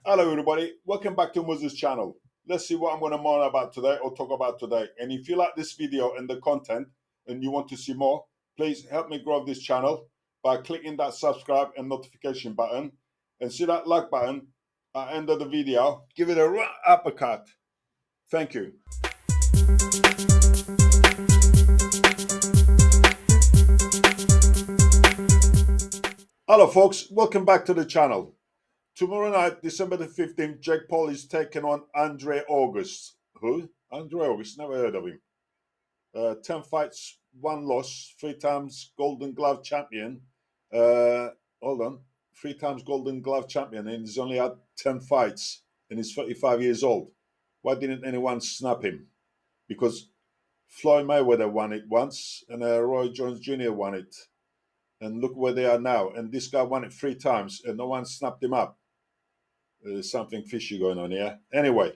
Hello, everybody. Welcome back to Moses' channel. Let's see what I'm going to moan about today or talk about today. And if you like this video and the content and you want to see more, please help me grow this channel by clicking that subscribe and notification button. And see that like button at the end of the video. Give it a right uppercut. Thank you. Hello, folks. Welcome back to the channel. Tomorrow night, December the 15th, Jake Paul is taking on Andre August. Who? Andre August, never heard of him. 10 fights, 1 loss, 3 times Golden Glove champion. Hold on. 3 times Golden Glove champion, and he's only had 10 fights, and he's 35 years old. Why didn't anyone snap him? Because Floyd Mayweather won it once, and Roy Jones Jr. won it. And look where they are now. And this guy won it 3 times, and no one snapped him up. There's something fishy going on here. Anyway,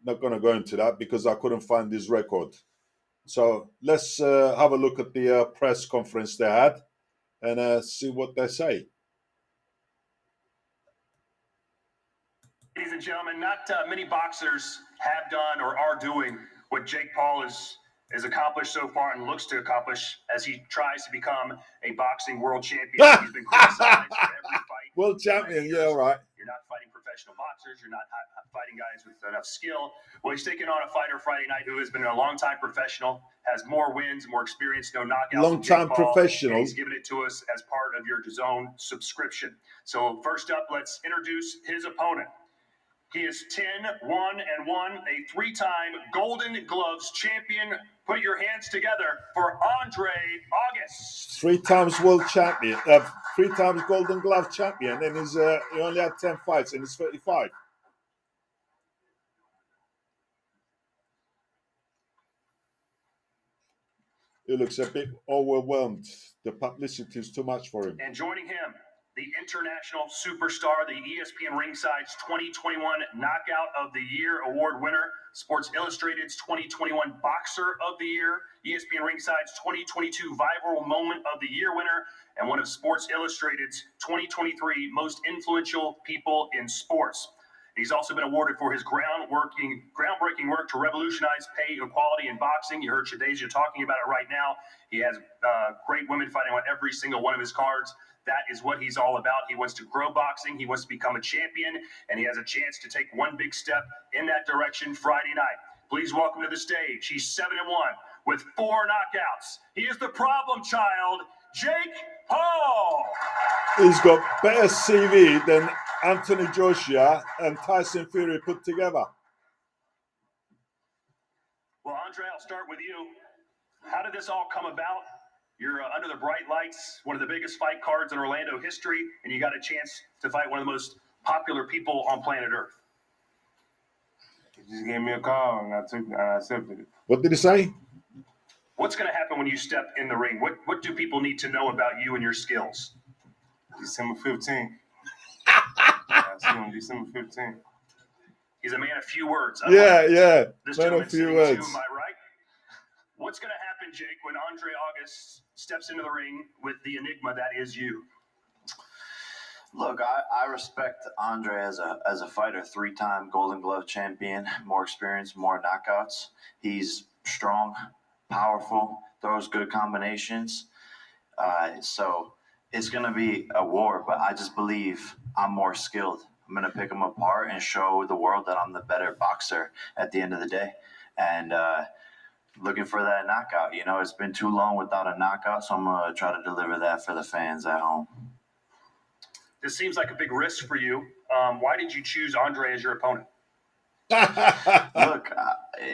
not going to go into that because I couldn't find this record. So let's have a look at the press conference they had and see what they say. Ladies and gentlemen, not many boxers have done or are doing what Jake Paul has accomplished so far and looks to accomplish as he tries to become a boxing world champion. He's been criticized for every fight. World champion, yeah, all right. You're not fighting professional boxers. You're not fighting guys with enough skill. Well, he's taking on a fighter Friday night who has been a long-time professional, has more wins, more experience, no knockouts. Long-time professional. He's given it to us as part of your DAZN subscription. So first up, let's introduce his opponent. He is 10-1-1, a 3-time Golden Gloves champion. Put your hands together for Andre August. 3 times world champion, 3 times Golden Glove champion, and he only had 10 fights, and he's 35. He looks a bit overwhelmed. The publicity is too much for him. And joining him, the international superstar, the ESPN Ringside's 2021 Knockout of the Year award winner, Sports Illustrated's 2021 Boxer of the Year, ESPN Ringside's 2022 Viral Moment of the Year winner, and one of Sports Illustrated's 2023 Most Influential People in Sports. He's also been awarded for his groundbreaking work to revolutionize pay equality in boxing. You heard Shadeja talking about it right now. He has great women fighting on every single one of his cards. That is what he's all about. He wants to grow boxing. He wants to become a champion, and he has a chance to take one big step in that direction Friday night. Please welcome to the stage. He's 7-1 with 4 knockouts. He is the problem child, Jake Paul. He's got better CV than Anthony Joshua and Tyson Fury put together. Well, Andre, I'll start with you. How did this all come about? You're under the bright lights, one of the biggest fight cards in Orlando history, and you got a chance to fight one of the most popular people on planet Earth. He just gave me a call, and I accepted it. What did he say? What's going to happen when you step in the ring? What do people need to know about you and your skills? December 15th. I see him December 15th. He's a man of few words. Yeah. This Man gentleman of few sitting words. to my right. What's going to happen, Jake, when Andre August steps into the ring with the enigma that is you? Look, I respect Andre as a fighter, 3-time Golden Glove champion, more experience, more knockouts. He's strong, powerful, throws good combinations. So it's going to be a war, but I just believe I'm more skilled. I'm going to pick him apart and show the world that I'm the better boxer at the end of the day. And looking for that knockout. You know, it's been too long without a knockout, so I'm going to try to deliver that for the fans at home. This seems like a big risk for you. Why did you choose Andre as your opponent? Look,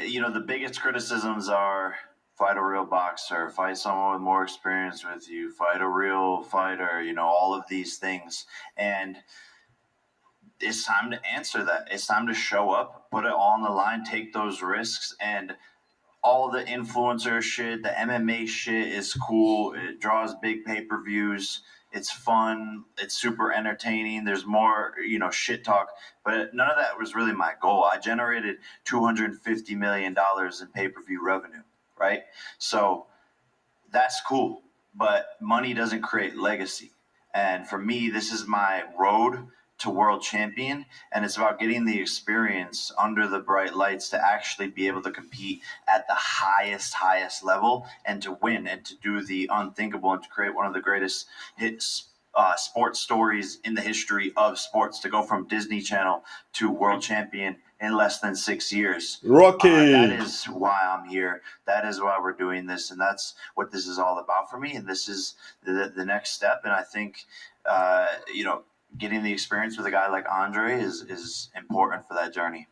you know, the biggest criticisms are fight a real boxer, fight someone with more experience with you, fight a real fighter, you know, all of these things. And it's time to answer that. It's time to show up, put it all on the line, take those risks. And all the influencer shit, the MMA shit is cool. It draws big pay-per-views. It's fun. It's super entertaining. There's more, you know, shit talk. But none of that was really my goal. I generated $250 million in pay-per-view revenue, right? So that's cool. But money doesn't create legacy. And for me, this is my road to world champion, and it's about getting the experience under the bright lights to actually be able to compete at the highest level and to win and to do the unthinkable and to create one of the greatest hits sports stories in the history of sports, to go from Disney Channel to world champion in less than 6 years. Rocky. That is why I'm here. That is why we're doing this, and that's what this is all about for me. And this is the next step. And I think, getting the experience with a guy like Andre is important for that journey.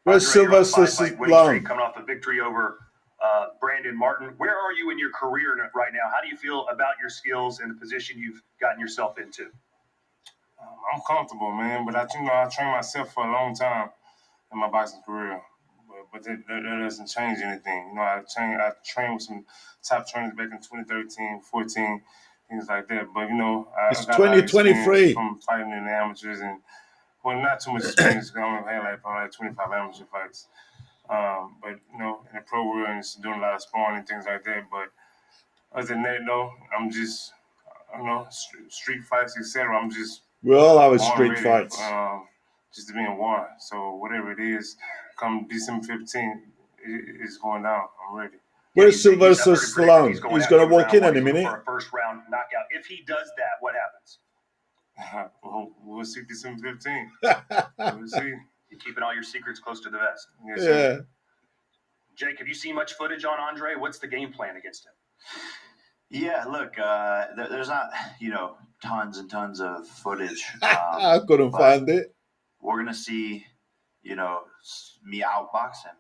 Where's Andre, you're on a Sylvester five-fight winning streak, Stallone? coming off a victory over Brandon Martin. Where are you in your career right now? How do you feel about your skills and the position you've gotten yourself into? I'm comfortable, man, but I trained myself for a long time in my boxing career. But that doesn't change anything. I trained with some top trainers back in 2013, 14, things like that. But, It's I got a lot of 2023. experience from fighting in the amateurs and, well, not too much experience because I only had probably 25 amateur fights. But, in the pro world and just doing a lot of sparring and things like that. But other than that, though, I'm just, street fights, etc. I'm just We all have a born street ready, fights. just to be in war. So whatever it is, come December 15th, it's going down. I'm ready. Where's Yeah, I've Sylvester heard it pretty good. Stallone? He's after gonna you walk round in one. any He's looking minute. for a first round knockout. If he does that, what happens? We'll see December 15th. We'll see. You're keeping all your secrets close to the vest. Yes, sir. Yeah. Jake, have you seen much footage on Andre? What's the game plan against him? Yeah, look, there's not, tons and tons of footage. I couldn't but find it. we're going to see, me outbox him.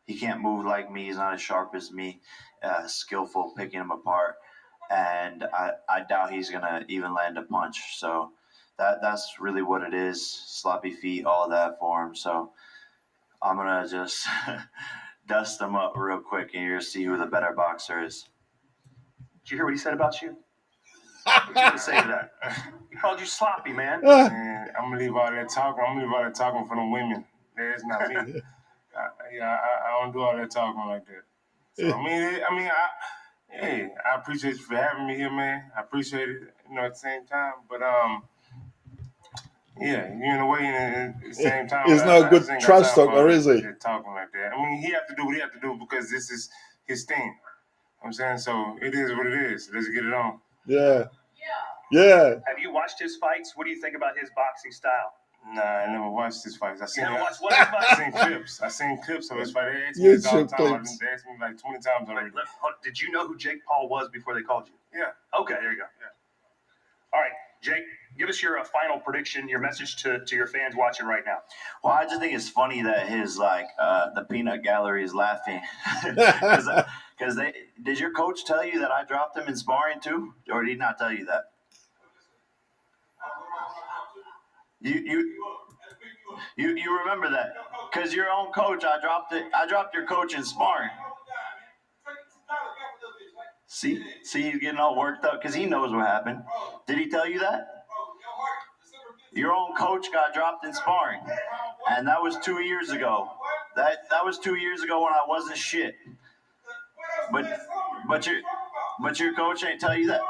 He can't move like me. He's not as sharp as me, skillful picking him apart. And I doubt he's going to even land a punch. So that's really what it is. Sloppy feet, all of that for him. So I'm going to just dust him up real quick, and you're going to see who the better boxer is. Did you hear what he said about you? What you gonna say to that? He called you sloppy, man. And I'm gonna leave all that talking. I'm gonna leave all that talking for the women. That's not me. I don't do all that talking like that. So I appreciate you for having me here, man. I appreciate it. At the same time, but yeah, you're in the way, and at the same time, He's not a good just ain't got trash time for talker, is he? talking like that. He have to do what he have to do because this is his thing. I'm saying, so it is what it is. Let's get it on. Yeah. Yeah. Have you watched his fights? What do you think about his boxing style? Nah, I never watched his fights. I Never watched one of his fights? I seen clips of his fight. They asked me this all the time. clips. They asked me like 20 times already. Did you know who Jake Paul was before they called you? Yeah. Okay, there you go. Yeah. All right, Jake, give us your final prediction, your message to your fans watching right now. Well, I just think it's funny that his the peanut gallery is laughing because did your coach tell you that I dropped him in sparring too, or did he not tell you that? You remember that because your own coach, I dropped your coach in sparring. See, he's getting all worked up because he knows what happened. Did he tell you that? Your own coach got dropped in sparring, and that was 2 years ago. That was 2 years ago when I wasn't shit. But your coach ain't tell you that.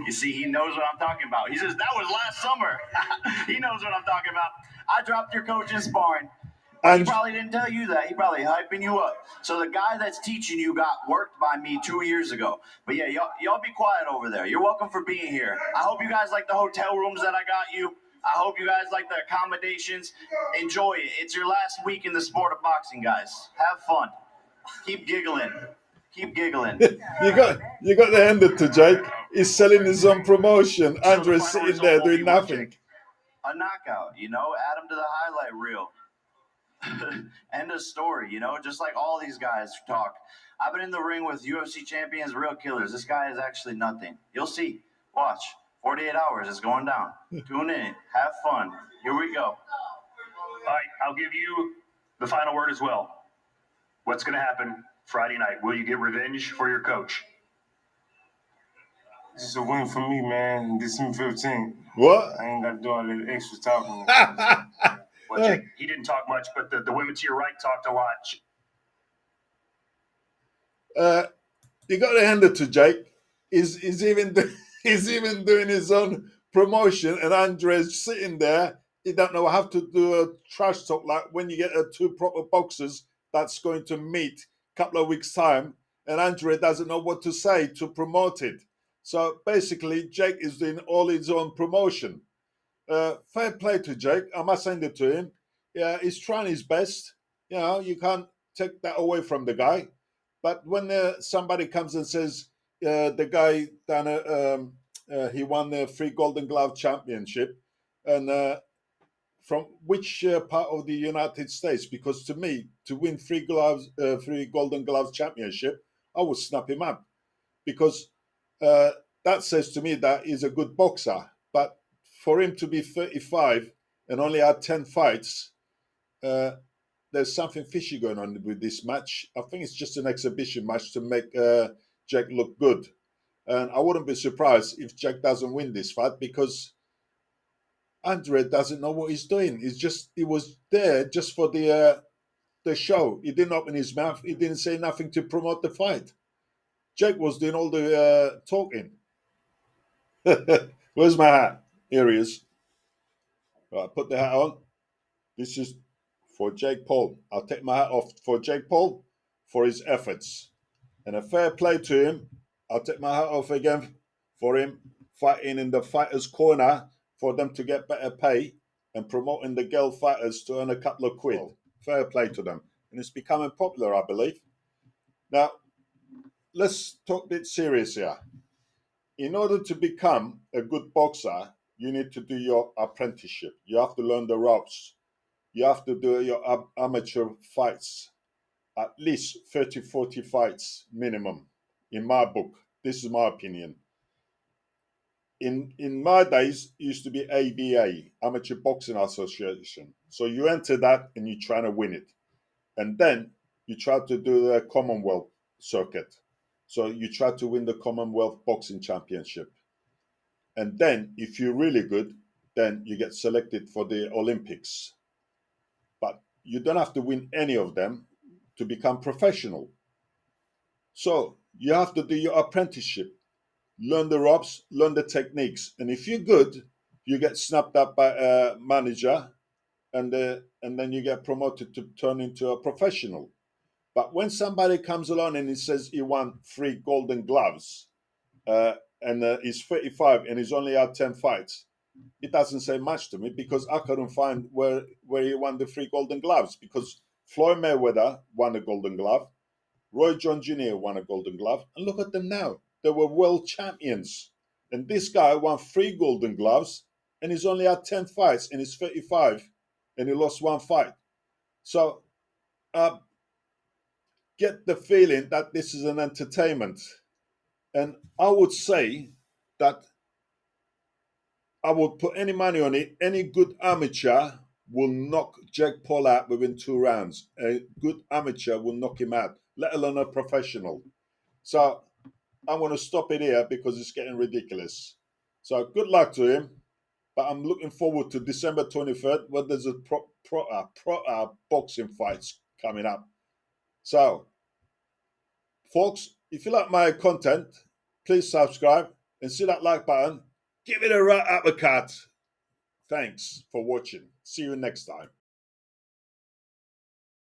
You see, he knows what I'm talking about. He says that was last summer. He knows what I'm talking about. I dropped your coach in sparring. He probably didn't tell you that. He probably hyping you up. So the guy that's teaching you got worked by me 2 years ago. But yeah, y'all be quiet over there. You're welcome for being here. I hope you guys like the hotel rooms that I got you. I hope you guys like the accommodations. Enjoy it. It's your last week in the sport of boxing, guys. Have fun. Keep giggling. Keep giggling. You got to hand it to Jake. He's selling his own promotion. Andre's sitting there doing nothing. A knockout, add him to the highlight reel. End of story, just like all these guys talk. I've been in the ring with UFC champions, real killers. This guy is actually nothing. You'll see. Watch. 48 hours is going down. Tune in. Have fun. Here we go. All right, I'll give you the final word as well. What's going to happen Friday night? Will you get revenge for your coach? This is a win for me, man. December 15th. What? I ain't got to do all that extra talking. Well, Jake, he didn't talk much, but the women to your right talked a lot. You got to hand it to Jake. He's even doing his own promotion, and Andre's sitting there. He don't know how to do a trash talk like when you get two proper boxers that's going to meet a couple of weeks time, and Andre doesn't know what to say to promote it. So basically, Jake is doing all his own promotion. Fair play to Jake. I must send it to him. Yeah, he's trying his best. You know, you can't take that away from the guy. But when somebody comes and says the guy done he won the free Golden Glove championship, and from which part of the United States? Because to me, to win free Golden Gloves championship, I would snap him up because uh, that says to me that he's a good boxer. But for him to be 35 and only had 10 fights, uh, there's something fishy going on with this match. I think it's just an exhibition match to make Jack look good. And I wouldn't be surprised if Jack doesn't win this fight because Andre doesn't know what he's doing. He was there just for the show. He didn't open his mouth. He didn't say nothing to promote the fight. Jack was doing all the talking. Where's my hat? Here he is. Right, put the hat on. This is for Jake Paul. I'll take my hat off for Jake Paul for his efforts. And a fair play to him. I'll take my hat off again for him fighting in the fighters' corner for them to get better pay and promoting the girl fighters to earn a couple of quid. Fair play to them. And it's becoming popular, I believe. Now, let's talk a bit serious here. In order to become a good boxer, you need to do your apprenticeship. You have to learn the ropes. You have to do your amateur fights, at least 30, 40 fights minimum, in my book. This is my opinion. In my days, it used to be ABA, Amateur Boxing Association. So you enter that and you're trying to win it. And then you try to do the Commonwealth circuit. So you try to win the Commonwealth Boxing Championship. And then, if you're really good, then you get selected for the Olympics. But you don't have to win any of them to become professional. So you have to do your apprenticeship, learn the ropes, learn the techniques. And if you're good, you get snapped up by a manager and then you get promoted to turn into a professional. But when somebody comes along and he says he won 3 golden gloves and he's 35 and he's only had 10 fights, it doesn't say much to me because I couldn't find where he won the 3 golden gloves because Floyd Mayweather won a golden glove, Roy Jones Jr. won a golden glove, and look at them now. They were world champions. And this guy won 3 golden gloves and he's only had 10 fights and he's 35 and he lost 1 fight. So get the feeling that this is an entertainment. And I would say that I would put any money on it. Any good amateur will knock Jake Paul out within 2 rounds. A good amateur will knock him out, let alone a professional. So I'm going to stop it here because it's getting ridiculous. So good luck to him. But I'm looking forward to December 23rd when there's a pro boxing fights coming up. So, folks, if you like my content, please subscribe and see that like button. Give it a right uppercut. Thanks for watching. See you next time.